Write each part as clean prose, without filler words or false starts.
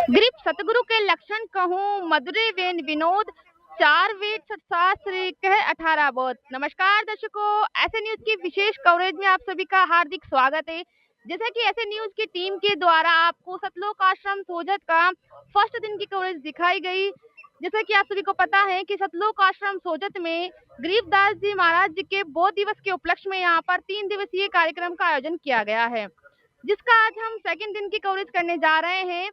Grip सतगुरु के लक्षण कहूँ मधुरे वेन विनोद, चार वेद शास्त्र कह 18 बोध। नमस्कार दर्शकों, ऐसे न्यूज की विशेष कवरेज में आप सभी का हार्दिक स्वागत है। जैसा कि ऐसे न्यूज की टीम के द्वारा आपको सतलोक आश्रम सोजत का फर्स्ट दिन की कवरेज दिखाई गई। जैसा कि आप सभी को पता है कि सतलोक आश्रम सोजत में गरीबदास जी महाराज जी के बोध दिवस के उपलक्ष्य में यहाँ पर 3 दिवसीय कार्यक्रम का आयोजन किया गया है, जिसका आज हम सेकंड दिन की कवरेज करने जा रहे हैं।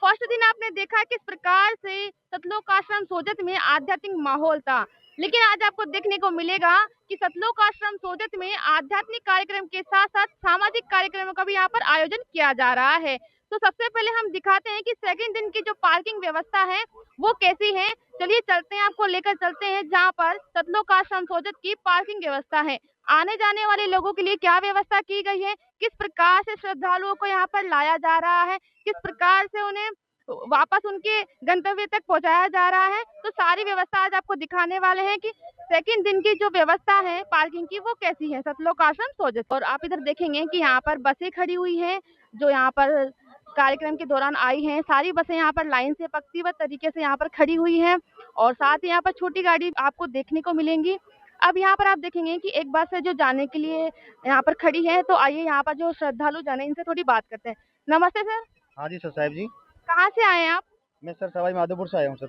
फर्स्ट दिन आपने देखा किस प्रकार से सतलोक आश्रम सोजत में आध्यात्मिक माहौल था, लेकिन आज आपको देखने को मिलेगा कि सतलोक आश्रम सोजत में आध्यात्मिक कार्यक्रम के साथ साथ सामाजिक कार्यक्रमों का भी यहाँ पर आयोजन किया जा रहा है। तो सबसे पहले हम दिखाते हैं कि सेकंड दिन की जो पार्किंग व्यवस्था है वो कैसी है। चलिए चलते हैं, आपको लेकर चलते हैं जहाँ पर सतलोक आश्रम सोजत की पार्किंग व्यवस्था है। आने जाने वाले लोगों के लिए क्या व्यवस्था की गई है, किस प्रकार से श्रद्धालुओं को यहाँ पर लाया जा रहा है, किस प्रकार से उन्हें वापस उनके गंतव्य तक पहुंचाया जा रहा है, तो सारी व्यवस्था आज आपको दिखाने वाले हैं कि सेकंड दिन की जो व्यवस्था है पार्किंग की वो कैसी है सतलोक आश्रम सोजत। और आप इधर देखेंगे कि यहाँ पर बसें खड़ी हुई हैं जो यहाँ पर कार्यक्रम के दौरान आई हैं। सारी बसें यहाँ पर लाइन से पंक्तिबद्ध तरीके से यहाँ पर खड़ी हुई हैं और साथ ही यहाँ पर छोटी गाड़ी आपको देखने को मिलेंगी। अब यहाँ पर आप देखेंगे कि एक बस है जो जाने के लिए यहाँ पर खड़ी है, तो आइए यहाँ पर जो श्रद्धालु जाने इनसे थोड़ी बात करते हैं। नमस्ते सर। हाँ जी सर साहब जी। कहाँ से आए हैं आप? मैं सर सवाई माधोपुर से आया हूँ सर।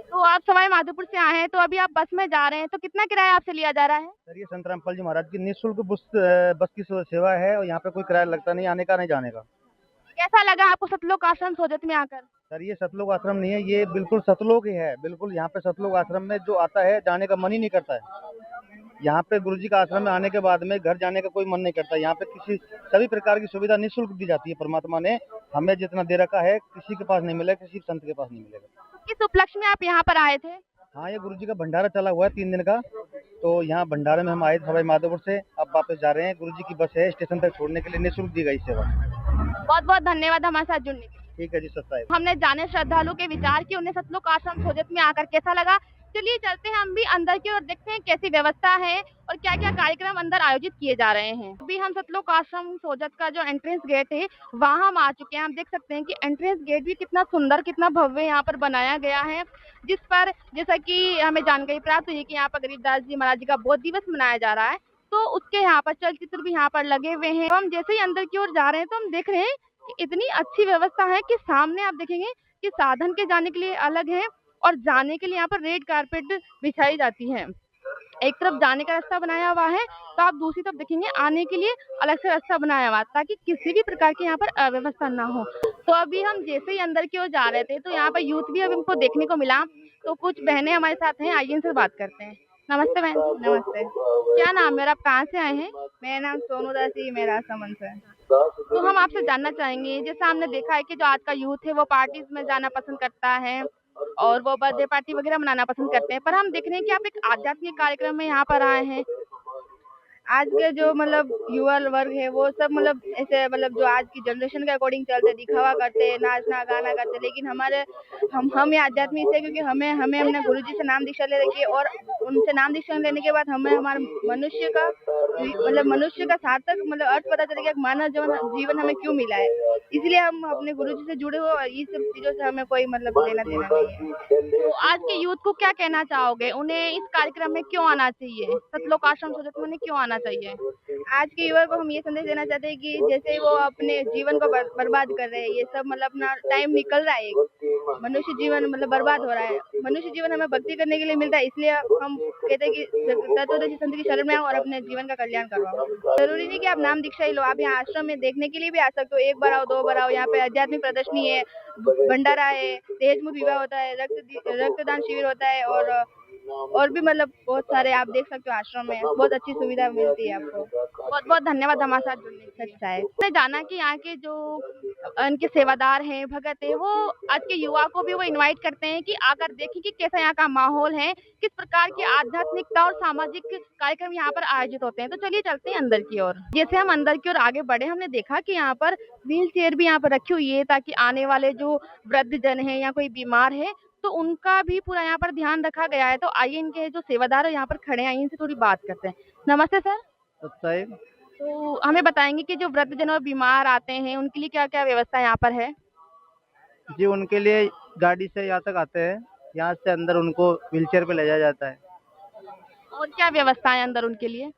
तो आप सवाई माधोपुर से आए हैं, तो अभी आप बस में जा रहे हैं, तो कितना किराया आपसे लिया जा रहा है? सर ये संत रामपाल जी महाराज की निःशुल्क बस की सेवा है और यहाँ पे कोई किराया लगता नहीं, आने का नहीं जाने का। कैसा लगा आपको सतलोक आश्रम सोजत में आकर? सर ये सतलोक आश्रम नहीं है, ये बिल्कुल सतलोक ही है। बिल्कुल यहाँ पे सतलोक आश्रम में जो आता है जाने का मन ही नहीं करता है। यहाँ पे गुरु जी का आश्रम में आने के बाद में घर जाने का कोई मन नहीं करता। यहाँ पे सभी प्रकार की सुविधा निःशुल्क दी जाती है। परमात्मा ने हमें जितना दे रखा है किसी के पास नहीं मिलेगा, किसी संत के पास नहीं मिलेगा। किस उपलक्ष्य में आप यहाँ पर आए थे? हाँ, ये गुरु जी का भंडारा चला हुआ है 3 दिन का, तो यहाँ भंडारे में हम आए सवाई माधोपुर से। अब वापस जा रहे हैं। गुरु जी की बस है, स्टेशन तक छोड़ने के लिए निःशुल्क दी गई सेवा। बहुत बहुत धन्यवाद हमारे साथ जुड़ने के लिए। ठीक है जी सर साहब। हमने जाने श्रद्धालु के विचार की, उन्हें सतलोक आश्रम सोजत में आकर कैसा लगा। चलिए चलते हैं हम भी अंदर की और देखते हैं कैसी व्यवस्था है और क्या क्या कार्यक्रम अंदर आयोजित किए जा रहे हैं। अभी हम सतलोक आश्रम सोजत का जो एंट्रेंस गेट है वहां हम आ चुके हैं। आप देख सकते हैं कि एंट्रेंस गेट भी कितना सुंदर, कितना भव्य यहाँ पर बनाया गया है, जिस पर जैसा कि हमें जानकारी प्राप्त हुई कि यहाँ पर गरीबदास जी महाराज जी का बोध दिवस मनाया जा रहा है, तो उसके यहाँ पर चलचित्र भी यहाँ पर लगे हुए हैं। हम जैसे ही अंदर की ओर जा रहे हैं तो हम देख रहे हैं कि इतनी अच्छी व्यवस्था है कि सामने आप देखेंगे कि साधन के जाने के लिए अलग है और जाने के लिए यहाँ पर रेड कारपेट बिछाई जाती है। एक तरफ जाने का रास्ता बनाया हुआ है तो आप दूसरी तरफ देखेंगे आने के लिए अलग से रास्ता बनाया हुआ, ताकि किसी भी प्रकार की यहाँ पर अव्यवस्था ना हो। तो अभी हम जैसे ही अंदर की ओर जा रहे थे तो यहाँ पर यूथ भी अभी हमको देखने को मिला, तो कुछ बहनें हमारे साथ हैं, आइए इनसे बात करते हैं। नमस्ते बहन। नमस्ते। क्या नाम है और आप कहाँ से आए हैं? मेरा नाम सोनू दास जी, मेरा समन से। तो हम आपसे जानना चाहेंगे, जैसा हमने देखा है कि जो आज का यूथ है वो पार्टीज में जाना पसंद करता है और वो बर्थडे पार्टी वगैरह मनाना पसंद करते हैं, पर हम देख रहे हैं कि आप एक आध्यात्मिक कार्यक्रम में यहाँ पर आए हैं। आज के जो युवा वर्ग है वो सब ऐसे जो आज की जनरेशन के अकॉर्डिंग चलते, दिखावा करते, नाचना गाना करते, लेकिन हम ये आध्यात्मिक से, क्योंकि हमें हमने गुरुजी से नाम दीक्षा ले रखी है और उनसे नाम दीक्षा लेने के बाद हमें हमारे मनुष्य का सार्थक अर्थ पता चलेगा कि मानव जीवन हमें क्यों मिला है। इसलिए हम अपने गुरुजी से जुड़े हो और ये सब चीजों से हमें कोई लेना देना नहीं है। तो आज के यूथ को क्या कहना चाहोगे, उन्हें इस कार्यक्रम में क्यों आना चाहिए, सतलोक आश्रम सोजत में उन्हें क्यों आना चाहिए? आज के युवा को हम ये संदेश देना चाहते हैं कि जैसे वो अपने जीवन को बर्बाद कर रहे हैं, ये सब अपना टाइम निकल रहा है, मनुष्य जीवन बर्बाद हो रहा है। मनुष्य जीवन हमें भक्ति करने के लिए मिलता है, इसलिए हम कहते हैं कि तत्वदर्शी संत की शरण में आओ और अपने जीवन का कल्याण करवाओ। जरूरी नहीं कि आप नाम दीक्षा ही लो, आप यहाँ आश्रम में देखने के लिए भी आ सकते हो। एक बार आओ, 2 बार आओ। यहाँ पे आध्यात्मिक प्रदर्शनी है, भंडारा है, दहेज मुक्त विवाह होता है, रक्तदान शिविर होता है और भी बहुत सारे आप देख सकते हो। आश्रम में बहुत अच्छी सुविधा मिलती है आपको। बहुत बहुत धन्यवाद हमारे साथ जुड़ने के लिए। अच्छा है। मैंने जाना कि यहाँ के जो इनके सेवादार हैं, भगत है, वो आज के युवा को भी वो इनवाइट करते हैं कि आकर देखें कि कैसा यहाँ का माहौल है, किस प्रकार की आध्यात्मिकता और सामाजिक कार्यक्रम यहाँ पर आयोजित होते हैं। तो चलिए चलते हैं अंदर की ओर। जैसे हम अंदर की ओर आगे बढ़े, हमने देखा कि यहाँ पर व्हील चेयर भी यहाँ पर रखी हुई है, ताकि आने वाले जो वृद्ध जन है या कोई बीमार है तो उनका भी पूरा यहाँ पर ध्यान रखा गया है। तो आइए इनके जो सेवादार है यहाँ पर खड़े हैं, इनसे थोड़ी बात करते हैं। नमस्ते सर। साहब तो हमें बताएंगे कि जो वृद्धजन और बीमार आते हैं उनके लिए क्या क्या व्यवस्था यहाँ पर है? जी उनके लिए गाड़ी से यहाँ तक आते हैं, यहाँ से अंदर उनको व्हीलचेयर पे ले जाया जाता है। और क्या व्यवस्था है अंदर उनके लिए?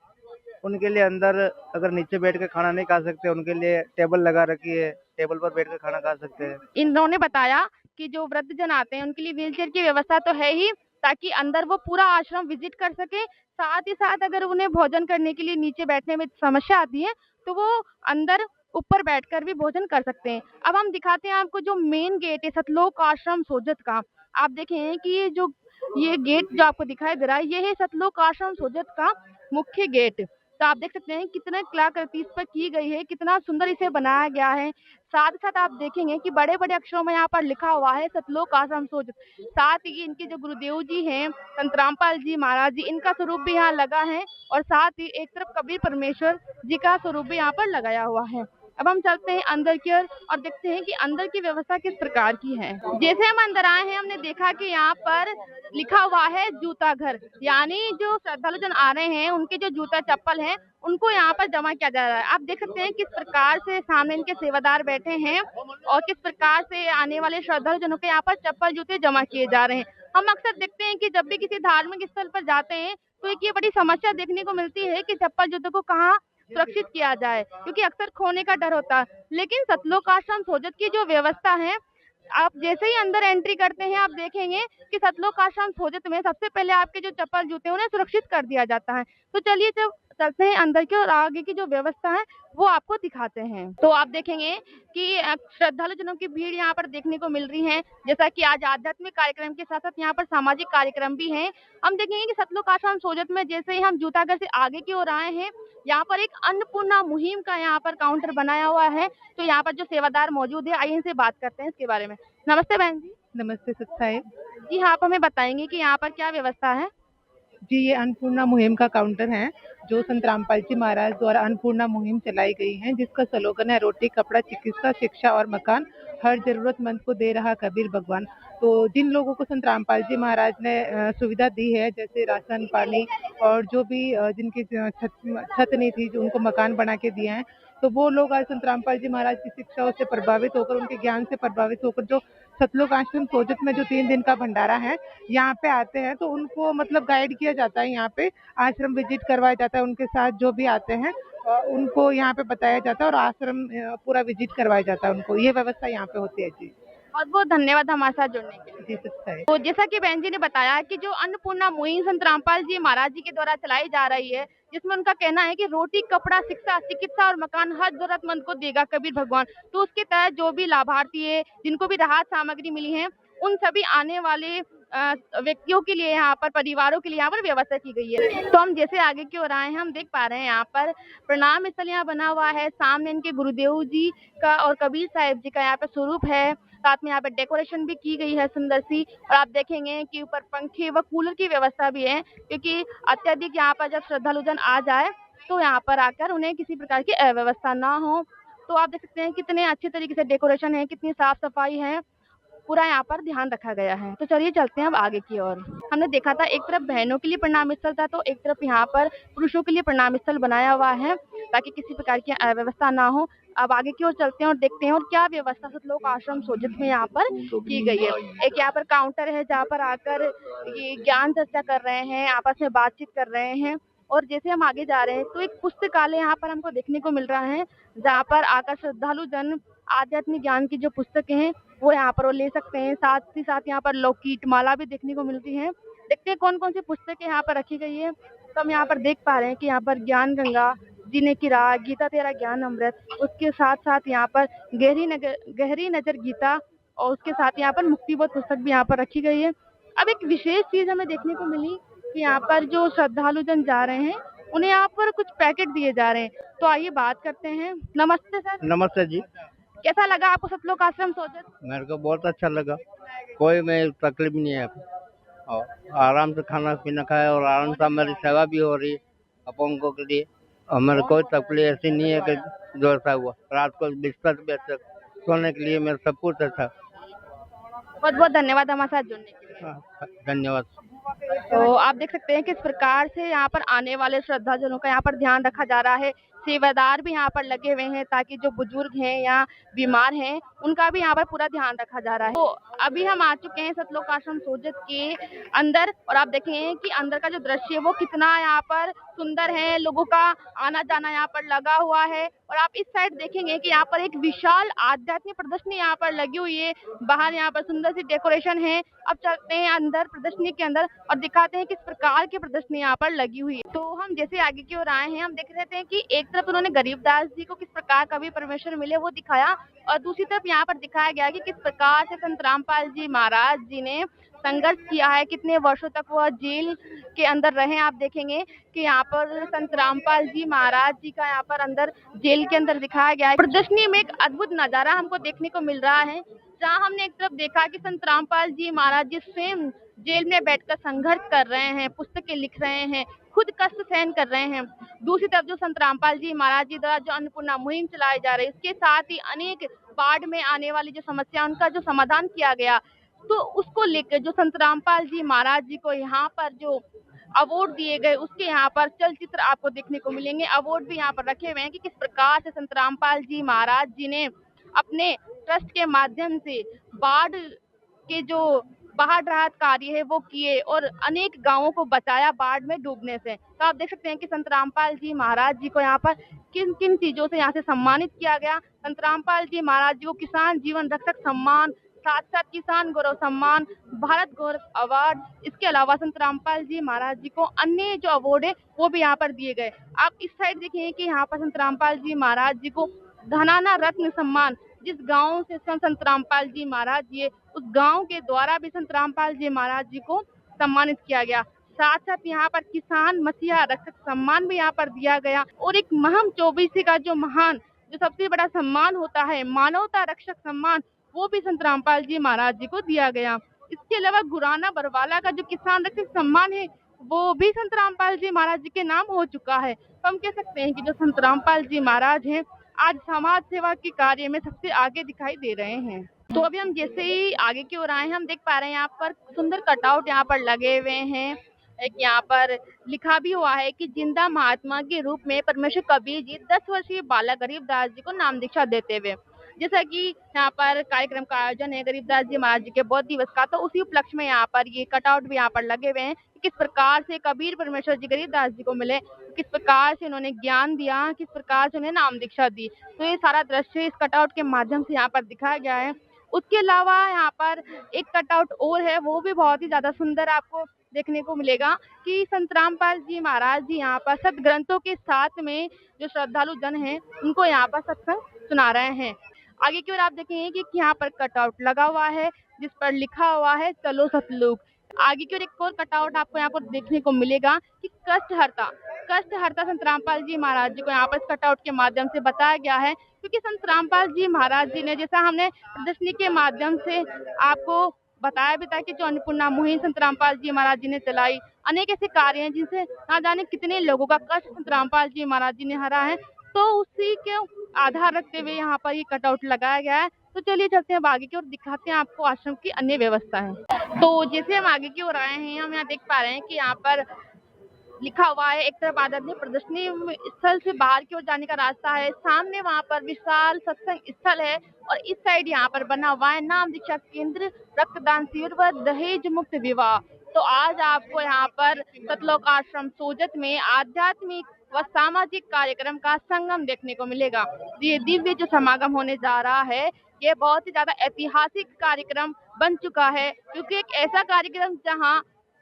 उनके लिए अंदर अगर नीचे बैठ के खाना नहीं खा सकते, उनके लिए टेबल लगा रखी है, टेबल पर बैठ के खाना खा सकते हैं। इन्होंने बताया कि जो वृद्धजन आते हैं उनके लिए व्हीलचेयर की व्यवस्था तो है ही, ताकि अंदर वो पूरा आश्रम विजिट कर सके। साथ ही साथ अगर उन्हें भोजन करने के लिए नीचे बैठने में समस्या आती है तो वो अंदर ऊपर बैठकर भी भोजन कर सकते हैं। अब हम दिखाते हैं आपको जो मेन गेट है सतलोक आश्रम सोजत का। आप देखें कि ये गेट जो आपको दिखाई दे रहा है ये है सतलोक आश्रम सोजत का मुख्य गेट। तो आप देख सकते हैं कितना कलाकृति इस पर की गई है, कितना सुंदर इसे बनाया गया है। साथ ही साथ आप देखेंगे कि बड़े बड़े अक्षरों में यहाँ पर लिखा हुआ है सतलोक आश्रम सोजत। साथ ही इनके जो गुरुदेव जी हैं संत रामपाल जी महाराज जी, इनका स्वरूप भी यहाँ लगा है और साथ ही एक तरफ कबीर परमेश्वर जी का स्वरूप भी यहाँ पर लगाया हुआ है। अब हम चलते हैं अंदर की ओर और देखते हैं कि अंदर की व्यवस्था किस प्रकार की है। जैसे हम अंदर आए हैं हमने देखा कि यहाँ पर लिखा हुआ है जूता घर, यानी जो श्रद्धालु जन आ रहे हैं उनके जो जूता चप्पल हैं उनको यहाँ पर जमा किया जा रहा है। आप देख सकते हैं किस प्रकार से सामने इनके सेवादार बैठे हैं और किस प्रकार से आने वाले श्रद्धालु जनों के यहाँ पर चप्पल जूते जमा किए जा रहे हैं। हम अक्सर देखते हैं कि जब भी किसी धार्मिक स्थल पर जाते हैं तो एक ये बड़ी समस्या देखने को मिलती है कि चप्पल जूते को कहाँ सुरक्षित किया जाए, क्योंकि अक्सर खोने का डर होता है। लेकिन सतलोक आश्रम सोजत की जो व्यवस्था है, आप जैसे ही अंदर एंट्री करते हैं आप देखेंगे कि सतलोक आश्रम सोजत में सबसे पहले आपके जो चप्पल जूते हैं उन्हें सुरक्षित कर दिया जाता है। तो चलिए जब चलते हैं अंदर की और आगे की जो व्यवस्था है वो आपको दिखाते हैं। तो आप देखेंगे कि श्रद्धालु जनों की भीड़ यहाँ पर देखने को मिल रही है। जैसा कि आज आध्यात्मिक कार्यक्रम के साथ साथ यहाँ पर सामाजिक कार्यक्रम भी हैं। हम देखेंगे कि सतलोक आश्रम सोजत में जैसे ही हम जूताघर से आगे की ओर आए हैं, यहाँ पर एक अन्नपूर्णा मुहिम का यहाँ पर काउंटर बनाया हुआ है। तो यहाँ पर जो सेवादार मौजूद है आइए इनसे बात करते हैं इसके बारे में। नमस्ते बहन जी। नमस्ते सत साहिब जी हाँ, आप हमें बताएंगे कि यहाँ पर क्या व्यवस्था है? जी। ये अन्नपूर्णा मुहिम का काउंटर है जो संत रामपाल जी महाराज द्वारा अन्नपूर्णा मुहिम चलाई गई है, जिसका स्लोगन है रोटी कपड़ा चिकित्सा शिक्षा और मकान, हर जरूरतमंद को दे रहा कबीर भगवान। तो जिन लोगों को संत रामपाल जी महाराज ने सुविधा दी है, जैसे राशन पानी और जो भी जिनकी छत नहीं थी जो उनको मकान बना के दिए हैं, तो वो लोग आज संत रामपाल जी महाराज की शिक्षाओं से प्रभावित होकर, उनके ज्ञान से प्रभावित होकर जो सतलोक आश्रम सोजत में जो 3 दिन का भंडारा है यहाँ पे आते हैं, तो उनको मतलब गाइड किया जाता है। यहाँ पे आश्रम विजिट करवाया जाता है, उनके साथ जो भी आते हैं उनको यहाँ पे बताया जाता है और आश्रम पूरा विजिट करवाया जाता है उनको। ये व्यवस्था यहाँ पे होती है जी। बहुत बहुत धन्यवाद हमारे साथ जुड़ने के लिए। जी सर। तो जैसा कि बहन जी ने बताया कि जो अन्नपूर्णा मुहिम संत रामपाल जी महाराज जी के द्वारा चलाई जा रही है, जिसमें उनका कहना है कि रोटी कपड़ा शिक्षा चिकित्सा और मकान हर जरूरतमंद को देगा कबीर भगवान। तो उसके तहत जो भी लाभार्थी है, जिनको भी राहत सामग्री मिली है, उन सभी आने वाले व्यक्तियों के लिए यहाँ पर परिवारों के लिए यहाँ पर व्यवस्था की गई है। तो हम जैसे आगे की ओर आए हैं हम देख पा रहे हैं यहाँ पर प्रणाम स्थल यहाँ बना हुआ है। सामने इनके गुरुदेव जी का और कबीर साहिब जी का यहाँ पर स्वरूप है। साथ में यहाँ पे डेकोरेशन भी की गई है सुंदर सी, और आप देखेंगे कि ऊपर पंखे व कूलर की व्यवस्था भी है, क्योंकि अत्यधिक यहाँ पर जब श्रद्धालु जन आ जाए तो यहाँ पर आकर उन्हें किसी प्रकार की अव्यवस्था ना हो। तो आप देख सकते हैं कितने अच्छे तरीके से डेकोरेशन है, कितनी साफ सफाई है, पूरा यहाँ पर ध्यान रखा गया है। तो चलिए चलते हैं अब आगे की ओर। हमने देखा था एक तरफ बहनों के लिए प्रणाम स्थल था, तो एक तरफ यहाँ पर पुरुषों के लिए प्रणाम स्थल बनाया हुआ है ताकि किसी प्रकार की अव्यवस्था ना हो। अब आगे की ओर चलते हैं और देखते हैं और क्या व्यवस्था सतलोक आश्रम सोजत में यहाँ पर की गई है। एक यहाँ पर काउंटर है जहाँ पर आकर ये ज्ञान चर्चा कर रहे हैं, आपस में बातचीत कर रहे हैं। और जैसे हम आगे जा रहे हैं तो एक पुस्तकालय यहाँ पर हमको देखने को मिल रहा है, जहाँ पर आकर श्रद्धालु जन आध्यात्मिक ज्ञान की जो पुस्तकें हैं वो यहाँ पर वो ले सकते हैं। साथ ही साथ यहाँ पर लौकीट माला भी देखने को मिलती है। देखते हैं कौन कौन सी पुस्तकें यहाँ पर रखी गई है। तो हम यहाँ पर देख पा रहे हैं कि यहाँ पर ज्ञान गंगा, जीने की राह, गीता तेरा ज्ञान अमृत, उसके साथ साथ यहाँ पर गहरी नजर गीता, और उसके साथ यहाँ पर मुक्तिबोध पुस्तक भी यहाँ पर रखी गई है। अब एक विशेष चीज हमें देखने को मिली कि यहाँ पर जो श्रद्धालु जन जा रहे हैं उन्हें यहाँ पर कुछ पैकेट दिए जा रहे हैं। तो आइए बात करते हैं। नमस्ते सर। नमस्ते जी। कैसा लगा आपको सतलोक आश्रम सोजत? मेरे को बहुत अच्छा लगा, कोई में तकलीफ नहीं है और आराम से खाना पीना खाए और आराम से हमारी सेवा भी हो रही है अपंगों के लिए। हमारे कोई तकलीफ ऐसी नहीं है कि जो ऐसा हुआ। रात को बिस्तर पे अच्छा सोने के लिए मेरा सब कुछ अच्छा। बहुत बहुत धन्यवाद हमारे साथ जुड़ने के लिए। धन्यवाद। तो आप देख सकते हैं किस प्रकार से यहाँ पर आने वाले श्रद्धाजनों का यहाँ पर ध्यान रखा जा रहा है सेवादार भी यहाँ पर लगे हुए हैं ताकि जो बुजुर्ग हैं या बीमार हैं उनका भी यहाँ पर पूरा ध्यान रखा जा रहा है। तो अभी हम आ चुके हैं सतलोक आश्रम सोजत के अंदर और आप देखें कि अंदर का जो दृश्य है वो कितना यहाँ पर सुंदर है। लोगों का आना जाना यहाँ पर लगा हुआ है और आप इस साइड देखेंगे कि यहाँ पर एक विशाल आध्यात्मिक प्रदर्शनी यहाँ पर लगी हुई है। बाहर यहाँ पर सुंदर सी डेकोरेशन है। अब चलते हैं अंदर प्रदर्शनी के अंदर और दिखाते हैं किस प्रकार की प्रदर्शनी यहाँ पर लगी हुई है। तो हम जैसे आगे की ओर आए हैं हम देख रहे थे कि एक तरफ उन्होंने गरीबदास जी को किस प्रकार कवि परमेश्वर मिले वो दिखाया और दूसरी तरफ यहाँ पर दिखाया गया कि किस प्रकार से संत रामपाल जी महाराज जी ने संघर्ष किया है, कितने वर्षों तक वह जेल के अंदर रहे। आप देखेंगे कि यहाँ पर संत रामपाल जी महाराज जी का यहाँ पर अंदर जेल के अंदर दिखाया गया है। प्रदर्शनी में एक अद्भुत नजारा हमको देखने को मिल रहा है जहाँ हमने एक तरफ देखा कि संत रामपाल जी महाराज जी स्वयं जेल में बैठकर संघर्ष कर रहे हैं, पुस्तकें लिख रहे हैं, खुद कष्ट सहन कर रहे हैं। दूसरी तरफ जो संत रामपाल जी महाराज जी द्वारा जो अन्नपूर्णा मुहिम चलाई जा रही है इसके साथ ही अनेक बाढ़ में आने वाली जो समस्या उनका जो समाधान किया गया तो उसको लेकर जो संत रामपाल जी महाराज जी को यहाँ पर जो अवार्ड दिए गए उसके यहाँ पर चलचित्र आपको देखने को मिलेंगे। अवार्ड भी यहाँ पर रखे हुए हैं कि किस प्रकार से संत रामपाल जी महाराज जी ने अपने ट्रस्ट के माध्यम से बाढ़ के जो बाढ़ राहत कार्य है वो किए और अनेक गांवों को बचाया बाढ़ में डूबने से। तो आप देख सकते हैं कि संत रामपाल जी महाराज जी को यहाँ पर किन किन चीजों से यहाँ से सम्मानित किया गया। संत रामपाल जी महाराज जी को किसान जीवन रक्षक सम्मान, साथ साथ किसान गौरव सम्मान, भारत गौरव अवार्ड, इसके अलावा संत रामपाल जी महाराज जी को अन्य जो अवार्ड है वो भी यहाँ पर दिए गए। आप इस साइड देखिए कि यहाँ पर संत रामपाल जी महाराज जी को धनाना रत्न सम्मान, जिस गांव से संत रामपाल जी महाराज जी उस गांव के द्वारा भी संत रामपाल जी महाराज जी को सम्मानित किया गया। साथ साथ यहाँ पर किसान मसीहा रक्षक सम्मान भी यहाँ पर दिया गया और एक महम चौबीसी का जो महान जो सबसे बड़ा सम्मान होता है मानवता रक्षक सम्मान वो भी संत रामपाल जी महाराज जी को दिया गया। इसके अलावा गुराना बरवाला का जो किसान रक्षक सम्मान है वो भी संत रामपाल जी महाराज जी के नाम हो चुका है। तो हम कह सकते हैं कि जो संत रामपाल जी महाराज हैं आज समाज सेवा के कार्य में सबसे आगे दिखाई दे रहे हैं। तो अभी हम जैसे ही आगे की ओर आए हैं हम देख पा रहे हैं यहाँ पर सुंदर कटआउट यहाँ पर लगे हुए हैं। एक यहाँ पर लिखा भी हुआ है कि जिंदा महात्मा के रूप में परमेश्वर कबीर जी 10 वर्षीय बालक गरीबदास जी को नाम दीक्षा देते हुए, जैसा कि यहाँ पर कार्यक्रम का आयोजन है गरीबदास जी महाराज जी के बौद्ध दिवस का, तो उसी उपलक्ष्य में यहाँ पर ये कटआउट भी यहाँ पर लगे हुए हैं कि किस प्रकार से कबीर परमेश्वर जी गरीबदास जी को मिले, किस प्रकार से उन्होंने ज्ञान दिया, किस प्रकार से उन्हें नाम दीक्षा दी। तो ये सारा दृश्य इस कटआउट के माध्यम से यहाँ पर दिखाया गया है। उसके अलावा यहाँ पर एक कटआउट और है वो भी बहुत ही ज्यादा सुंदर आपको देखने को मिलेगा कि संत रामपाल जी महाराज जी यहाँ पर सत ग्रंथों के साथ में जो श्रद्धालु जन हैं उनको यहाँ पर सत्संग सुना रहे हैं। आगे की ओर आप देखेंगे कि यहाँ पर कटआउट लगा हुआ है जिस पर लिखा हुआ है चलो सतलुक। आगे की ओर एक और कटआउट आपको यहाँ पर देखने को मिलेगा कि कष्ट हरता संत रामपाल जी महाराज जी को यहाँ पर इस कटआउट के माध्यम से बताया गया है, क्योंकि संत रामपाल जी महाराज जी ने जैसा हमने प्रदर्शनी के माध्यम से आपको बताया भी था कि जो अन्नपूर्णा मुहिम संत रामपाल जी महाराज जी ने चलाई, अनेक ऐसे कार्य हैं जिनसे ना जाने कितने लोगों का कष्ट संत रामपाल जी महाराज जी ने हरा है। तो उसी के आधार रखते हुए यहाँ पर ये कटआउट लगाया गया है। तो चलिए चलते हैं आगे की ओर, दिखाते हैं आपको आश्रम की अन्य व्यवस्था है। तो जैसे हम आगे की ओर आए हैं हम यहाँ देख पा रहे हैं कि यहाँ पर लिखा हुआ है एक तरफ आध्यात्मिक प्रदर्शनी स्थल से बाहर की ओर जाने का रास्ता है, सामने वहाँ पर विशाल सत्संग स्थल है और इस साइड यहाँ पर बना हुआ है नाम दीक्षा केंद्र, रक्तदान शिविर व दहेज मुक्त विवाह। तो आज आपको यहाँ पर सतलोक आश्रम सोजत में आध्यात्मिक व सामाजिक कार्यक्रम का संगम देखने को मिलेगा। ये दिव्य जो समागम होने जा रहा है ये बहुत ही ज्यादा ऐतिहासिक कार्यक्रम बन चुका है, क्योंकि एक ऐसा कार्यक्रम जहाँ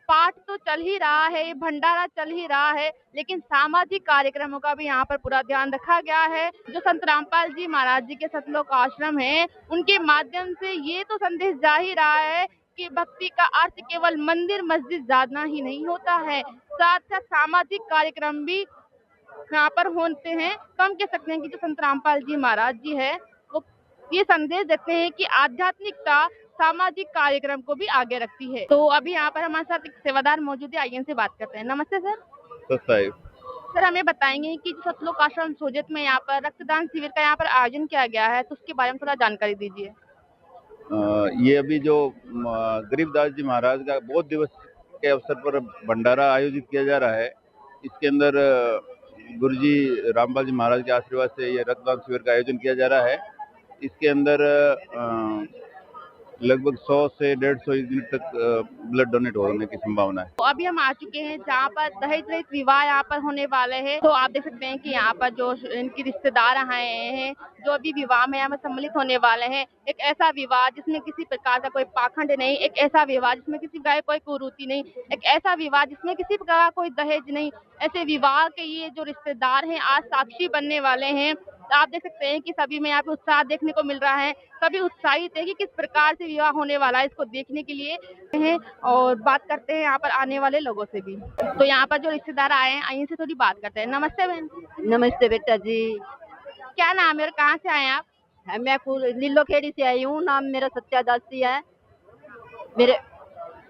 पाठ तो चल ही रहा है, भंडारा चल ही रहा है, लेकिन सामाजिक कार्यक्रमों का भी यहाँ पर पूरा ध्यान रखा गया है। जो संत रामपाल जी महाराज जी के सतलोक आश्रम है उनके माध्यम से ये तो संदेश जा ही रहा है कि भक्ति का अर्थ केवल मंदिर मस्जिद जाना ही नहीं होता है, साथ साथ सामाजिक कार्यक्रम भी यहाँ पर होते हैं। तो हम कह सकते हैं कि जो संत रामपाल जी महाराज जी है वो ये संदेश देते हैं कि आध्यात्मिकता सामाजिक कार्यक्रम को भी आगे रखती है। तो अभी यहाँ पर हमारे साथ एक सेवादार मौजूद है, आइए इनसे बात करते हैं। नमस्ते सर। सर हमें बताएंगे कि जो सतलोक आश्रम सोजत में यहाँ पर रक्तदान शिविर का यहाँ पर आयोजन किया गया है तो उसके बारे में थोड़ा जानकारी दीजिए। ये अभी जो गरीबदास जी महाराज का बौद्ध दिवस के अवसर पर भंडारा आयोजित किया जा रहा है, इसके अंदर गुरुजी रामपाल जी महाराज के आशीर्वाद से ये रक्तदान शिविर का आयोजन किया जा रहा है। इसके अंदर लगभग 100 से 150 यूनिट तक ब्लड डोनेट होने की संभावना है। तो अभी हम आ चुके हैं जहाँ पर दहेज रहित विवाह यहाँ पर होने वाले हैं। तो आप देख सकते हैं कि यहाँ पर जो इनकी रिश्तेदार आए हैं, जो अभी विवाह में यहाँ पर सम्मिलित होने वाले हैं। एक ऐसा विवाह जिसमें किसी प्रकार का कोई पाखंड नहीं, एक ऐसा विवाह जिसमें किसी प्रकार की कोई कुरीति नहीं, एक ऐसा विवाह जिसमें किसी प्रकार का कोई दहेज नहीं। ऐसे विवाह के ये जो रिश्तेदार हैं आज साक्षी बनने वाले हैं। तो आप देख सकते हैं कि सभी में यहाँ पे उत्साह देखने को मिल रहा है। सभी उत्साहित है कि किस प्रकार से विवाह होने वाला है, इसको देखने के लिए हैं। और बात करते हैं यहाँ पर आने वाले लोगों से भी। तो यहाँ पर जो रिश्तेदार आए हैं, आइए से थोड़ी बात करते हैं। नमस्ते बहन। नमस्ते बेटा जी। क्या नाम है और कहाँ से आए हैं आप? मैं लीलोखेड़ी से आई हूँ। नाम मेरा सत्यादासी है। मेरे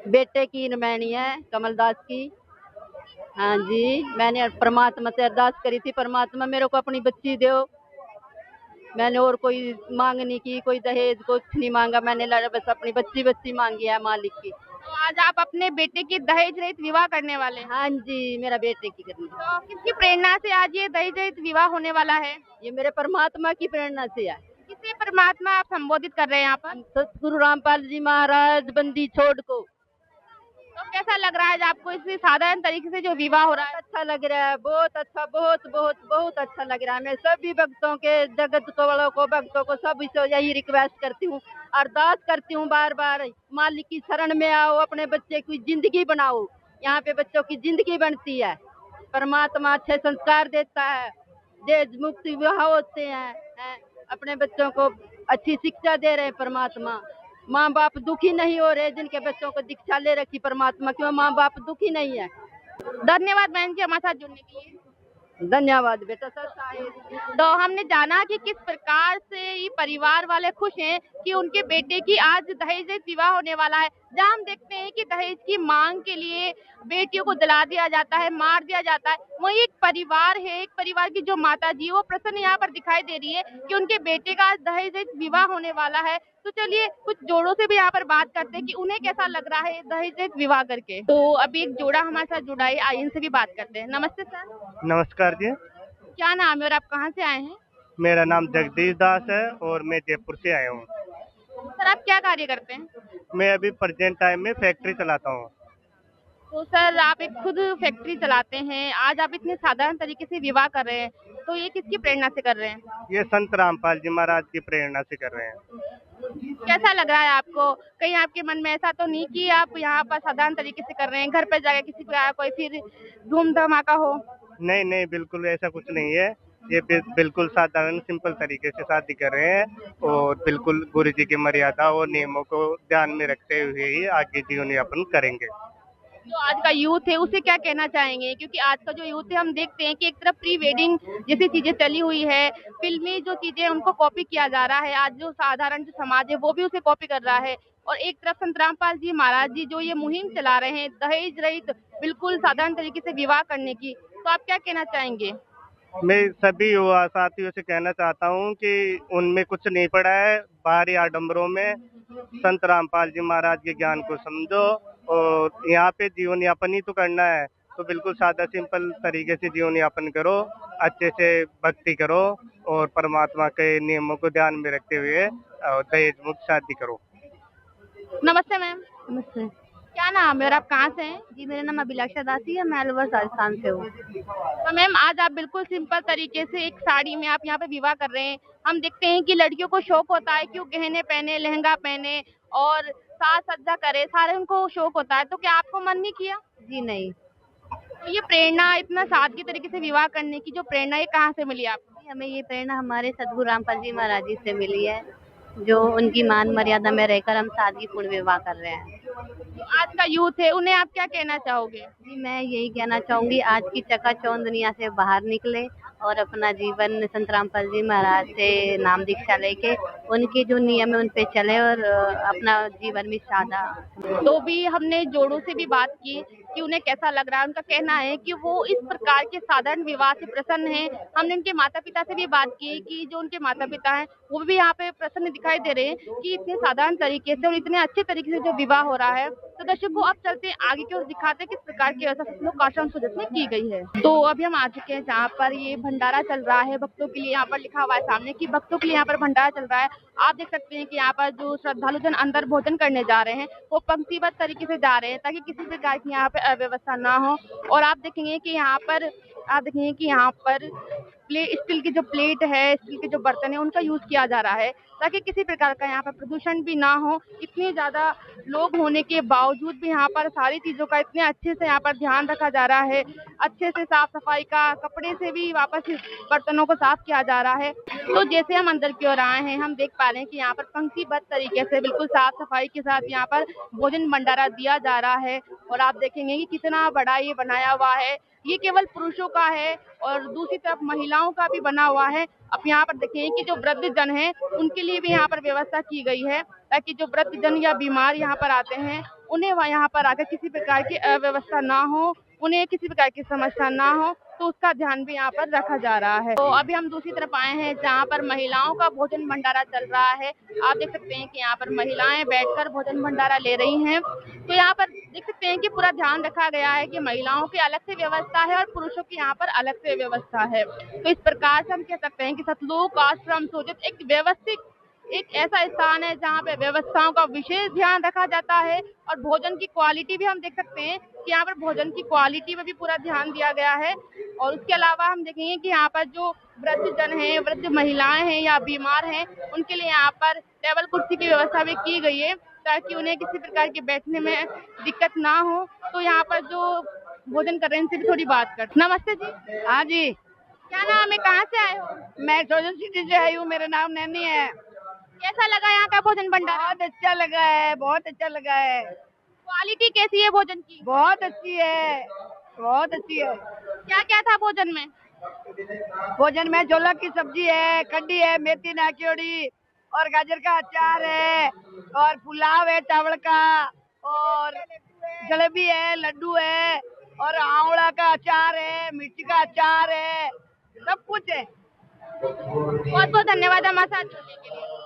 बेटे की रमैनी है कमलदास की। हाँ जी, मैंने परमात्मा से अरदास करी थी, परमात्मा मेरे को अपनी बच्ची दो। मैंने और कोई मांग नहीं की, कोई दहेज कुछ नहीं मांगा। मैंने बस अपनी बच्ची मांगी है मालिक की। तो आज आप अपने बेटे की दहेज रहित विवाह करने वाले हैं। हाँ जी, मेरा बेटे की करनी। तो किसकी प्रेरणा से आज ये दहेज रहित विवाह होने वाला है? ये मेरे परमात्मा की प्रेरणा से है। किसे परमात्मा आप संबोधित कर रहे हैं यहाँ पर? सतगुरु रामपाल जी महाराज बंदी छोड़ को। तो कैसा लग रहा है आज आपको इस साधारण तरीके से जो विवाह हो रहा है? अच्छा लग रहा है, बहुत अच्छा, बहुत बहुत बहुत अच्छा लग रहा है। मैं सभी भक्तों के, जगत को वालों को, भक्तों को सभी से यही रिक्वेस्ट करती हूँ, अरदास करती हूँ बार बार, मालिक की शरण में आओ, अपने बच्चे की जिंदगी बनाओ। यहाँ पे बच्चों की जिंदगी बनती है, परमात्मा अच्छे संस्कार देता है, दहेज मुक्त विवाह होते हैं, अपने बच्चों को अच्छी शिक्षा दे रहे हैं परमात्मा। माँ बाप दुखी नहीं हो रहे, जिनके बच्चों को दीक्षा ले रखी परमात्मा, क्यों माँ बाप दुखी नहीं है। धन्यवाद बहन जी हमारे साथ जुड़ने के लिए। धन्यवाद बेटा। सर तो हमने जाना कि किस प्रकार से ये परिवार वाले खुश हैं कि उनके बेटे की आज दहेज रहित विवाह होने वाला है। जहां हम देखते हैं कि दहेज की मांग के लिए बेटियों को जला दिया जाता है, मार दिया जाता है, वही एक परिवार है, एक परिवार की जो माता जी वो प्रसन्न यहाँ पर दिखाई दे रही है कि उनके बेटे का आज दहेज रहित विवाह होने वाला है। तो चलिए कुछ जोड़ों से भी यहाँ पर बात करते हैं कि उन्हें कैसा लग रहा है दहेज रहित विवाह करके। तो अभी एक जोड़ा हमारे साथ जुड़ा है, आइए इनसे भी बात करते हैं। नमस्ते सर। नमस्कार जी। क्या नाम है और आप कहाँ से आए हैं? मेरा नाम जगदीश दास है और मैं जयपुर से आया हूँ। सर आप क्या कार्य करते हैं? मैं अभी प्रेजेंट टाइम में फैक्ट्री चलाता हूँ। तो सर आप एक खुद फैक्ट्री चलाते हैं, आज आप इतने साधारण तरीके से विवाह कर रहे हैं, तो ये किसकी प्रेरणा से कर रहे हैं? ये संत रामपाल जी महाराज की प्रेरणा से कर रहे हैं। कैसा लग रहा है आपको? कहीं आपके मन में ऐसा तो नहीं कि आप यहाँ पर साधारण तरीके से कर रहे हैं, घर पे जाकर किसी का कोई फिर धूम धमाका हो? नहीं नहीं, बिल्कुल ऐसा कुछ नहीं है। ये बिल्कुल साधारण सिंपल तरीके से शादी कर रहे हैं और बिल्कुल गुरु जी की मर्यादा और नियमों को ध्यान में रखते हुए ही आगे जीवन यापन करेंगे। जो आज का यूथ है उसे क्या कहना चाहेंगे? क्योंकि आज का जो यूथ है हम देखते हैं कि एक तरफ प्री वेडिंग जैसी चीजें चली हुई है, फिल्मी जो चीजें उनको कॉपी किया जा रहा है, आज जो साधारण जो समाज है वो भी उसे कॉपी कर रहा है। और एक तरफ संत रामपाल जी महाराज जी जो ये मुहिम चला रहे हैं दहेज रहित बिल्कुल साधारण तरीके से विवाह करने की, तो आप क्या कहना चाहेंगे? मैं सभी युवा साथियों से कहना चाहता हूँ कि उनमें कुछ नहीं पड़ा है, बाहरी आडंबरों में संत रामपाल जी महाराज के ज्ञान को समझो और यहाँ पे जीवन यापन ही तो करना है, तो बिल्कुल सादा सिंपल तरीके से जीवन यापन करो, अच्छे से भक्ति करो और परमात्मा के नियमों को ध्यान में रखते हुए दहेज मुक्त शादी करो। नमस्ते मैम। नमस्ते क्या नाम है और आप कहाँ से हैं? जी, मेरा नाम अभिलाषा दासी है, मैं अलवर राजस्थान से हूँ। तो मैम आज आप बिल्कुल सिंपल तरीके से एक साड़ी में आप यहाँ पे विवाह कर रहे हैं। हम देखते हैं कि लड़कियों को शौक होता है कि वो गहने पहने, लहंगा पहने और साज सज्जा करे, सारे उनको शौक होता है। तो क्या आपको मन नहीं किया? जी नहीं, तो ये प्रेरणा इतना सादगी तरीके से विवाह करने की जो प्रेरणा ये कहाँ से मिली आपको? हमें ये प्रेरणा हमारे सदगुरु रामपाल जी महाराज जी से मिली है, जो उनकी मान मर्यादा में रहकर हम सादगीपूर्ण विवाह कर रहे हैं। तो आज का यूथ है उन्हें आप क्या कहना चाहोगे? जी, मैं यही कहना चाहूंगी, आज की चकाचौंध दुनिया से बाहर निकले और अपना जीवन संत रामपाल जी महाराज से नाम दीक्षा लेके उनके जो नियम है उन पे चले और अपना जीवन में सादा। तो भी हमने जोड़ों से भी बात की कि उन्हें कैसा लग रहा है। उनका कहना है कि वो इस प्रकार के साधारण विवाह से प्रसन्न हैं। हमने उनके माता पिता से भी बात की कि जो उनके माता पिता हैं वो भी यहाँ पे प्रसन्न दिखाई दे रहे हैं कि इतने साधारण तरीके से और इतने अच्छे तरीके से जो विवाह हो रहा है तो दर्शकों अब चलते हैं आगे की ओर, दिखाते हैं किस प्रकार की व्यवस्था सतलोक आश्रम सोजत में की गई है। तो अभी हम आ चुके हैं जहाँ पर ये भंडारा चल रहा है भक्तों के लिए। यहाँ पर लिखा हुआ है सामने कि भक्तों के लिए यहाँ पर भंडारा चल रहा है। आप देख सकते हैं कि यहाँ पर जो श्रद्धालु जन अंदर भोजन करने जा रहे हैं वो पंक्तिबद्ध तरीके से जा रहे हैं ताकि किसी प्रकार की यहाँ पे अव्यवस्था ना हो। और आप देखेंगे कि यहाँ पर स्टील की जो प्लेट है, स्टील के जो बर्तन है, उनका यूज किया जा रहा है ताकि किसी प्रकार का यहाँ पर प्रदूषण भी ना हो। इतने ज्यादा लोग होने के बावजूद भी यहाँ पर सारी चीजों का इतने अच्छे से यहाँ पर ध्यान रखा जा रहा है। अच्छे से साफ सफाई का, कपड़े से भी वापस बर्तनों को साफ किया जा रहा है। तो जैसे हम अंदर की ओर आए हैं, हम देख पा रहे हैं कि यहाँ पर पंक्तिबद्ध तरीके से बिल्कुल साफ सफाई के साथ यहाँ पर भोजन भंडारा दिया जा रहा है। और आप देखेंगे कि कितना बड़ा ये बनाया हुआ है। ये केवल पुरुषों का है और दूसरी तरफ महिलाओं का भी बना हुआ है। अब यहाँ पर देखें कि जो वृद्ध जन हैं उनके लिए भी यहाँ पर व्यवस्था की गई है ताकि जो वृद्ध जन या बीमार यहाँ पर आते हैं उन्हें यहाँ पर आकर किसी प्रकार की अव्यवस्था ना हो, उन्हें किसी प्रकार की समस्या ना हो, तो उसका ध्यान भी यहाँ पर रखा जा रहा है। तो अभी हम दूसरी तरफ आए हैं जहाँ पर महिलाओं का भोजन भंडारा चल रहा है। आप देख सकते हैं कि यहाँ पर महिलाएं बैठकर भोजन भंडारा ले रही हैं। तो यहाँ पर देख सकते हैं कि पूरा ध्यान रखा गया है कि महिलाओं की अलग से व्यवस्था है और पुरुषों की यहाँ पर अलग से व्यवस्था है। तो इस प्रकार से हम कह सकते हैं कि सतलोक आश्रम सोजत एक व्यवस्थित, एक ऐसा स्थान है जहाँ पे व्यवस्थाओं का विशेष ध्यान रखा जाता है। और भोजन की क्वालिटी भी हम देख सकते हैं कि यहाँ पर भोजन की क्वालिटी में भी पूरा ध्यान दिया गया है। और उसके अलावा हम देखेंगे कि यहाँ पर जो वृद्ध जन हैं, वृद्ध महिलाएं हैं या बीमार हैं, उनके लिए यहाँ पर टेबल कुर्सी की व्यवस्था भी की गई है ताकि उन्हें किसी प्रकार के बैठने में दिक्कत ना हो। तो यहाँ पर जो भोजन कर रहे हैं इनसे भी थोड़ी बात कर। नमस्ते जी। हाँ जी, क्या नाम है, कहाँ से आए हो? मैं सोजन सिटी से आई हूँ, मेरा नाम नैनी है। कैसा लगा यहाँ का भोजन भंडारा? बहुत अच्छा लगा है, बहुत अच्छा लगा है। क्वालिटी कैसी है भोजन की? बहुत अच्छी है, बहुत अच्छी है। क्या क्या था भोजन में? भोजन में जोलक की सब्जी है, कड्डी है, मेथी नाकियोड़ी और गाजर का अचार है और पुलाव है चावल का और जलेबी है, लड्डू है और आंवला का अचार है, मिर्ची का अचार है, सब कुछ है। बहुत बहुत धन्यवाद हमारे साथ जुड़ने के लिए।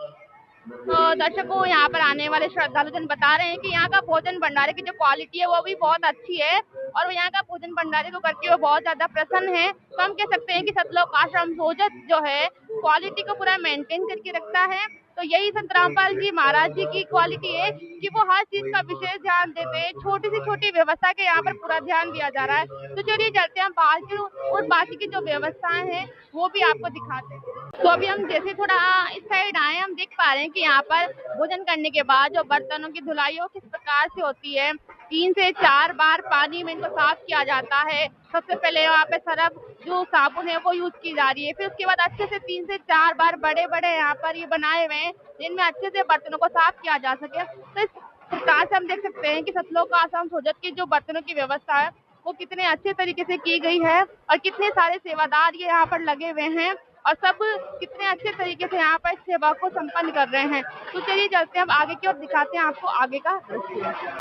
तो दर्शकों, यहाँ पर आने वाले श्रद्धालु जन बता रहे हैं कि यहाँ का भोजन भंडारे की जो क्वालिटी है वो भी बहुत अच्छी है और यहाँ का भोजन भंडारे को करके वो बहुत ज्यादा प्रसन्न है। तो हम कह सकते हैं कि सतलोक आश्रम सोजत जो है क्वालिटी को पूरा मेंटेन करके रखता है। तो यही संत रामपाल जी महाराज जी की क्वालिटी है कि वो हर चीज का विशेष ध्यान देते हैं। छोटी से छोटी व्यवस्था के यहाँ पर पूरा ध्यान दिया जा रहा है। तो चलिए चलते हैं हम बाहर की और बाकी की जो व्यवस्थाएं हैं वो भी आपको दिखाते हैं। तो अभी हम जैसे थोड़ा इस साइड आए, हम देख पा रहे हैं कि यहाँ पर भोजन करने के बाद जो बर्तनों की धुलाई हो किस प्रकार से होती है। 3 से 4 बार पानी में इनको साफ किया जाता है। सबसे पहले यहाँ पे सरफ जो साबुन है वो यूज की जा रही है, फिर उसके बाद अच्छे से 3 से 4 बार बड़े बड़े यहाँ पर ये बनाए हुए हैं जिनमें अच्छे से बर्तनों को साफ किया जा सके। तो इस प्रकार से हम देख सकते हैं कि सतलोक आश्रम सोजत की जो बर्तनों की व्यवस्था है वो कितने अच्छे तरीके से की गई है और कितने सारे सेवादार ये यहाँ पर लगे हुए हैं और सब कितने अच्छे तरीके से यहाँ पर सेवा को संपन्न कर रहे हैं। तो चलिए चलते हैं अब आगे की ओर, दिखाते हैं आपको आगे का।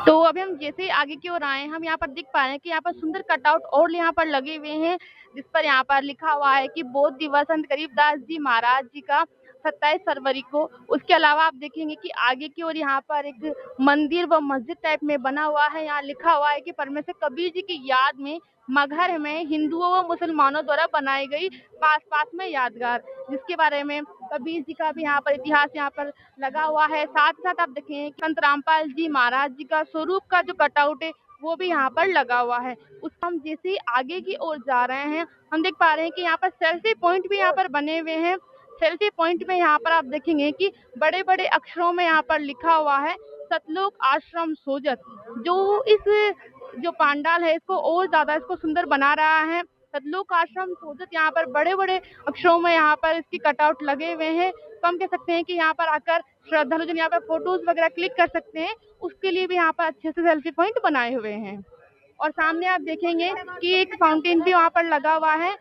तो अभी हम जैसे ही आगे की ओर आए, हम यहाँ पर देख पा रहे हैं कि यहाँ पर सुंदर कटआउट और यहाँ पर लगे हुए हैं जिस पर यहाँ पर लिखा हुआ है कि बौद्ध दिवस संत गरीबदास जी महाराज जी का 27 फरवरी को। उसके अलावा आप देखेंगे कि आगे की ओर यहाँ पर एक मंदिर व मस्जिद टाइप में बना हुआ है। यहाँ लिखा हुआ है कि परमेश्वर कबीर जी की याद में मगहर में हिंदुओं व मुसलमानों द्वारा बनाई गई पास में यादगार, जिसके बारे में कबीर जी का भी यहाँ पर इतिहास यहाँ पर लगा हुआ है। साथ ही साथ आप देखें संत रामपाल जी महाराज जी का स्वरूप का जो कटआउट है वो भी यहाँ पर लगा हुआ है। उस हम जैसे ही आगे की ओर जा रहे हैं, हम देख पा रहे हैं कि यहाँ पर सेल्फी पॉइंट भी यहाँ पर बने हुए हैं। सेल्फी पॉइंट में यहाँ पर आप देखेंगे कि बड़े बड़े अक्षरों में यहाँ पर लिखा हुआ है सतलोक आश्रम सोजत, जो इस जो पांडाल है इसको और ज्यादा इसको सुंदर बना रहा है। सतलोक आश्रम सोजत यहाँ पर बड़े बड़े अक्षरों में यहाँ पर इसकी कटआउट लगे हुए हैं। तो हम कह सकते हैं कि यहाँ पर आकर श्रद्धालु जन यहाँ पर फोटोज वगैरह क्लिक कर सकते हैं, उसके लिए भी यहाँ पर अच्छे से सेल्फी पॉइंट बनाए हुए हैं। और सामने आप देखेंगे कि एक फाउंटेन भी वहाँ पर लगा हुआ है।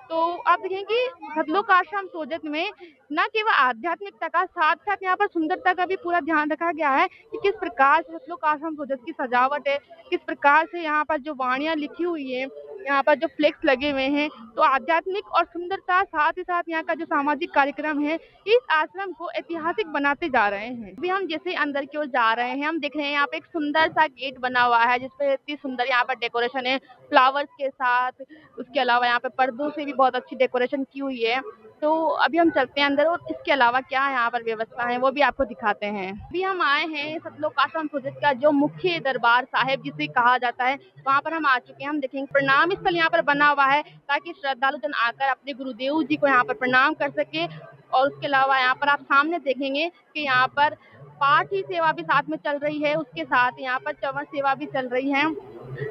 तो आप देखेंगे कि सतलोक आश्रम सोजत में न केवल आध्यात्मिकता का साथ साथ यहाँ पर सुंदरता का भी पूरा ध्यान रखा गया है कि किस प्रकार से सतलोक आश्रम सोजत की सजावट है, किस प्रकार से यहाँ पर जो वाणियां लिखी हुई है यहाँ पर जो फ्लेक्स लगे हुए हैं, तो आध्यात्मिक और सुंदरता साथ ही साथ यहाँ का जो सामाजिक कार्यक्रम है इस आश्रम को ऐतिहासिक बनाते जा रहे हैं। अभी हम जैसे अंदर की ओर जा रहे हैं, हम देख रहे हैं यहाँ पे एक सुंदर सा गेट बना हुआ है जिसपे इतनी सुंदर यहाँ पर डेकोरेशन है फ्लावर्स के साथ। उसके अलावा यहाँ पे पर्दों से भी बहुत अच्छी डेकोरेशन की हुई है। तो अभी हम चलते हैं अंदर और इसके अलावा क्या यहाँ पर व्यवस्था है वो भी आपको दिखाते हैं। अभी हम आए हैं सतलोक आश्रम प्रोजेक्ट का जो मुख्य दरबार साहिब जिसे कहा जाता है, वहाँ पर हम आ चुके हैं। हम देखेंगे प्रणाम स्थल यहाँ पर बना हुआ है ताकि श्रद्धालु जन आकर अपने गुरुदेव जी को यहाँ पर प्रणाम कर सके। और उसके अलावा यहाँ पर आप सामने देखेंगे कि यहाँ पर पाठ ही सेवा भी साथ में चल रही है, उसके साथ यहाँ पर चवन सेवा भी चल रही है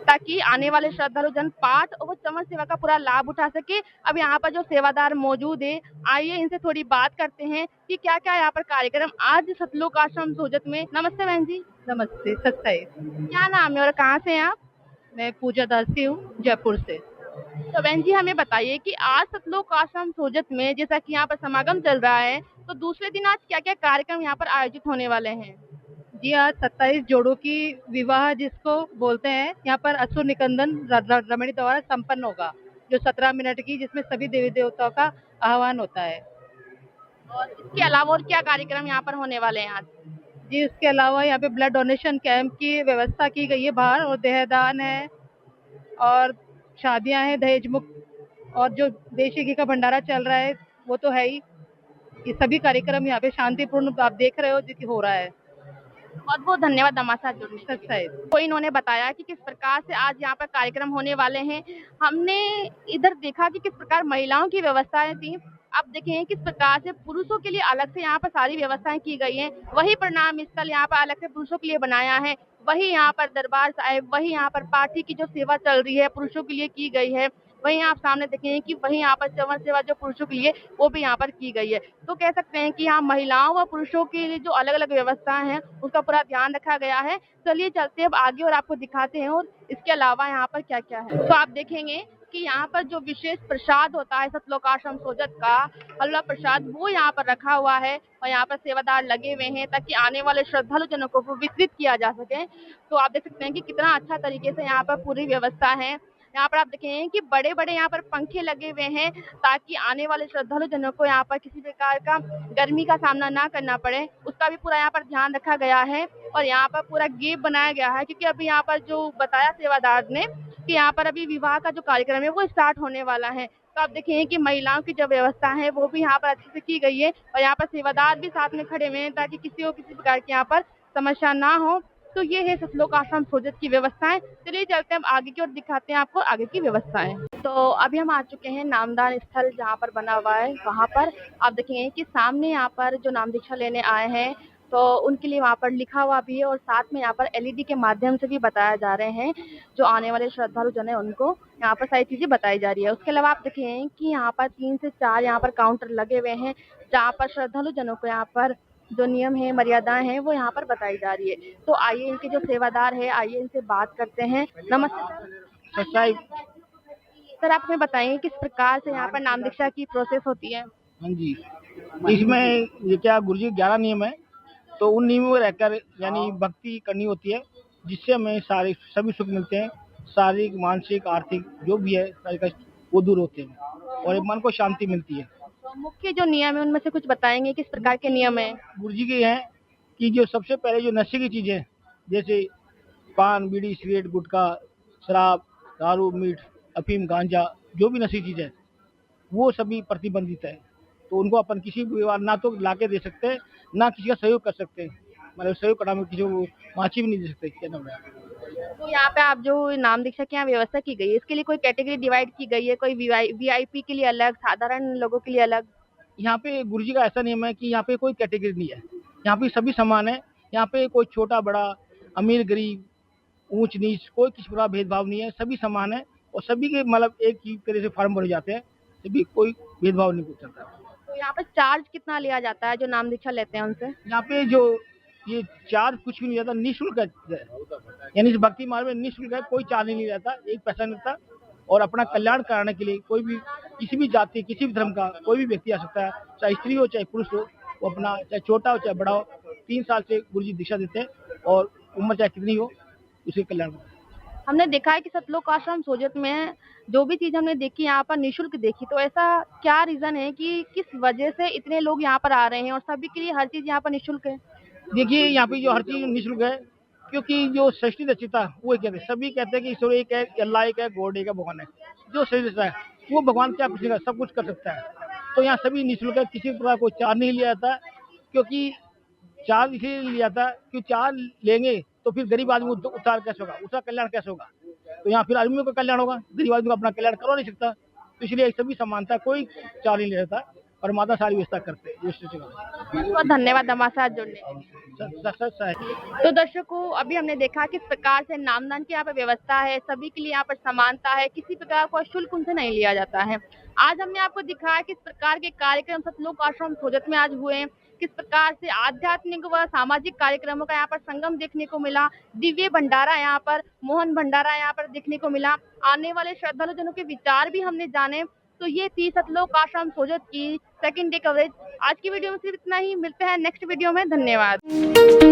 ताकि आने वाले श्रद्धालु जन पाठ और चवन सेवा का पूरा लाभ उठा सके। अब यहाँ पर जो सेवादार मौजूद है, आइए इनसे थोड़ी बात करते हैं कि क्या क्या यहाँ पर कार्यक्रम आज सतलोक आश्रम सोजत में। नमस्ते बहन जी। नमस्ते। 27। क्या नाम है और कहाँ से हैं आप? मैं पूजा दासी हूँ, जयपुर से। तो बहन जी हमें बताइए कि आज सतलोक आश्रम सोजत में जैसा कि यहाँ पर समागम चल रहा है, तो दूसरे दिन आज क्या क्या कार्यक्रम यहाँ पर आयोजित होने वाले हैं? जी, आज 27 जोड़ों की विवाह जिसको बोलते हैं, यहाँ पर असुर निकंदन रमणी द्वारा संपन्न होगा, जो 17 मिनट की, जिसमें सभी देवी देवताओं का आह्वान होता है। और इसके अलावा और क्या कार्यक्रम यहाँ पर होने वाले हैं आज? जी, उसके अलावा यहाँ पे ब्लड डोनेशन कैंप की व्यवस्था की गई है बाहर, और देहदान है और शादियां हैं दहेज मुक्त, और जो देशी घी का भंडारा चल रहा है वो तो है ही। ये सभी कार्यक्रम यहाँ पे शांतिपूर्ण आप देख रहे हो जो कि हो रहा है। बहुत बहुत धन्यवाद हमारे साथ जुड़ने के लिए। तो इन्होंने बताया कि किस प्रकार से आज यहाँ पर कार्यक्रम होने वाले हैं। हमने इधर देखा कि किस प्रकार महिलाओं की व्यवस्थाएं थी। अब देखें किस प्रकार से पुरुषों के लिए अलग से यहाँ पर सारी व्यवस्थाएं की गई हैं। वही प्रणाम स्थल यहाँ पर अलग से पुरुषों के लिए बनाया है, वही यहाँ पर दरबार साहिब, वही यहाँ पर पाठी की जो सेवा चल रही है पुरुषों के लिए की गई है। वहीं आप सामने देखेंगे कि वहीं यहाँ पर चवन सेवा जो पुरुषों के लिए वो भी यहाँ पर की गई है। तो कह सकते हैं कि यहाँ महिलाओं व पुरुषों के लिए जो अलग अलग व्यवस्था है उसका पूरा ध्यान रखा गया है। चलिए चलते हैं अब आगे और आपको दिखाते हैं और इसके अलावा यहाँ पर क्या क्या है। तो आप देखेंगे कि यहाँ पर जो विशेष प्रसाद होता है सतलोक आश्रम सोजत का हलवा प्रसाद, वो यहाँ पर रखा हुआ है और यहाँ पर सेवादार लगे हुए हैं ताकि आने वाले श्रद्धालु जनों को वितरित किया जा सके। तो आप देख सकते हैं कि कितना अच्छा तरीके से यहाँ पर पूरी व्यवस्था है। यहाँ पर आप देखेंगे कि बड़े बड़े यहाँ पर पंखे लगे हुए हैं ताकि आने वाले श्रद्धालु जनों को यहाँ पर किसी प्रकार का गर्मी का सामना ना करना पड़े, उसका भी पूरा यहाँ पर ध्यान रखा गया है। और यहाँ पर पूरा गेट बनाया गया है क्योंकि अभी यहाँ पर जो बताया सेवादार ने कि यहाँ पर अभी विवाह का जो कार्यक्रम है वो स्टार्ट होने वाला है। तो आप देखेंगे कि महिलाओं की जो व्यवस्था है वो भी यहाँ पर अच्छे से की गई है और यहाँ पर सेवादार भी साथ में खड़े हुए हैं ताकि किसी को किसी प्रकार की यहाँ पर समस्या ना हो। तो ये है सतलोक आश्रम सोजत की व्यवस्थाएं। चलिए चलते हैं हम आगे की ओर, दिखाते हैं आपको आगे की व्यवस्थाएं। तो अभी हम आ चुके हैं नामदान स्थल जहाँ पर बना हुआ है। वहाँ पर आप देखेंगे कि सामने यहाँ पर जो नाम दीक्षा लेने आए हैं तो उनके लिए वहाँ पर लिखा हुआ भी है और साथ में यहाँ पर LED के माध्यम से भी बताया जा रहे हैं जो आने वाले श्रद्धालु जन है उनको यहाँ पर सारी चीजें बताई जा रही है। उसके अलावा आप देखें कि यहाँ पर 3 से 4 यहाँ पर काउंटर लगे हुए हैं जहाँ पर श्रद्धालु जनों को यहाँ पर जो नियम है मर्यादाएं हैं वो यहाँ पर बताई जा रही है। तो आइए इनके जो सेवादार है आइए इनसे बात करते हैं। नमस्ते सर। सर आप हमें बताएंगे किस प्रकार से यहाँ पर नाम दीक्षा की प्रोसेस होती है? हाँ जी, इसमें ये क्या गुरुजी 11 नियम है, तो उन नियमों में रहकर यानी भक्ति करनी होती है जिससे हमें सारे सभी सुख मिलते हैं। शारीरिक, मानसिक, आर्थिक जो भी है सारे कष्ट वो दूर होते हैं और मन को शांति मिलती है। तो मुख्य जो नियम है उनमें से कुछ बताएंगे किस प्रकार के नियम है? गुरुजी के हैं कि जो सबसे पहले जो नशे की चीजें जैसे पान, बीड़ी, सिगरेट, गुटखा, शराब, दारू, मीट, अफीम, गांजा, जो भी नशे की चीज है वो सभी प्रतिबंधित है। तो उनको अपन किसी भी ना तो लाके दे सकते हैं ना किसी का सहयोग कर सकते हैं, मतलब सहयोग करना में किसी को माछी भी नहीं दे सकते। क्या नाम है? तो यहाँ पे आप जो नाम दीक्षा की यहाँ व्यवस्था की गई है इसके लिए कोई कैटेगरी डिवाइड की गई है? कोई VIP के लिए अलग, साधारण लोगों के लिए अलग? यहाँ पे गुरुजी का ऐसा नियम है कि यहाँ पे कोई कैटेगरी नहीं है, यहाँ पे सभी समान है। यहाँ पे कोई छोटा बड़ा, अमीर गरीब, ऊंच नीच, कोई किसी प्रकार भेदभाव नहीं है, सभी समान है और सभी के मतलब एक ही तरह से फॉर्म भरे जाते हैं, सभी कोई भेदभाव नहीं चलता। तो यहाँ पे चार्ज कितना लिया जाता है जो नाम दीक्षा लेते हैं उनसे? यहाँ पे जो ये चार्ज कुछ भी नहीं रहता, निःशुल्क है, यानी इस भक्ति मार्ग में निःशुल्क है, कोई चार्ज नहीं रहता, एक पैसा नहीं रहता। और अपना कल्याण कराने के लिए कोई भी किसी भी जाति, किसी भी धर्म का कोई भी व्यक्ति आ सकता है, चाहे स्त्री हो चाहे पुरुष हो, वो अपना चाहे छोटा हो चाहे बड़ा हो, 3 साल से गुरुजी दीक्षा देते हैं और उम्र चाहे कितनी हो उसके कल्याण। हमने देखा है कि सतलोक आश्रम सोजत में जो भी चीज हमने देखी यहाँ पर निशुल्क देखी, तो ऐसा क्या रीजन है कि किस वजह से इतने लोग यहाँ पर आ रहे हैं और सभी के लिए हर चीज यहाँ पर निशुल्क है? देखिए यहाँ पे जो हर चीज निःशुल्क है, क्योंकि जो सृष्टि रचिता वो कहते हैं, सभी कहते हैं कि ईश्वर एक है, अल्लाह एक है, गॉड एक है, भगवान है। जो सृष्टि रचता है वो भगवान क्या पूछेगा, सब कुछ कर सकता है। तो यहाँ सभी निःशुल्क है, किसी प्रकार कोई चार्ज नहीं लिया जाता, क्योंकि चार्ज इसलिए लिया जाता कि चार्ज लेंगे तो फिर गरीब आदमी उद्धार कैसे होगा, उसका कल्याण कैसे होगा। तो यहाँ फिर आदमियों का कल्याण होगा, गरीब आदमी को अपना कल्याण करवा नहीं सकता। तो इसलिए सभी समानता, कोई चार्ज नहीं लेता, परमात्मा सारी व्यवस्था करते हैं। बहुत धन्यवाद हमारे साथ जुड़ने। तो दर्शकों, अभी हमने देखा किस प्रकार से नामदान की यहाँ पर व्यवस्था है, सभी के लिए यहाँ पर समानता है, किसी प्रकार का शुल्क उनसे नहीं लिया जाता है। आज हमने आपको दिखाया किस प्रकार के कार्यक्रम सतलोक आश्रम सोजत में आज हुए, किस प्रकार से आध्यात्मिक व सामाजिक कार्यक्रमों का यहाँ पर संगम देखने को मिला। दिव्य भंडारा यहाँ पर, मोहन भंडारा यहाँ पर देखने को मिला। आने वाले श्रद्धालुजनों के विचार भी हमने जाने। तो ये थी सतलोक आश्रम सोजत की सेकंड डे कवरेज। आज की वीडियो में सिर्फ इतना ही, मिलते हैं नेक्स्ट वीडियो में। धन्यवाद।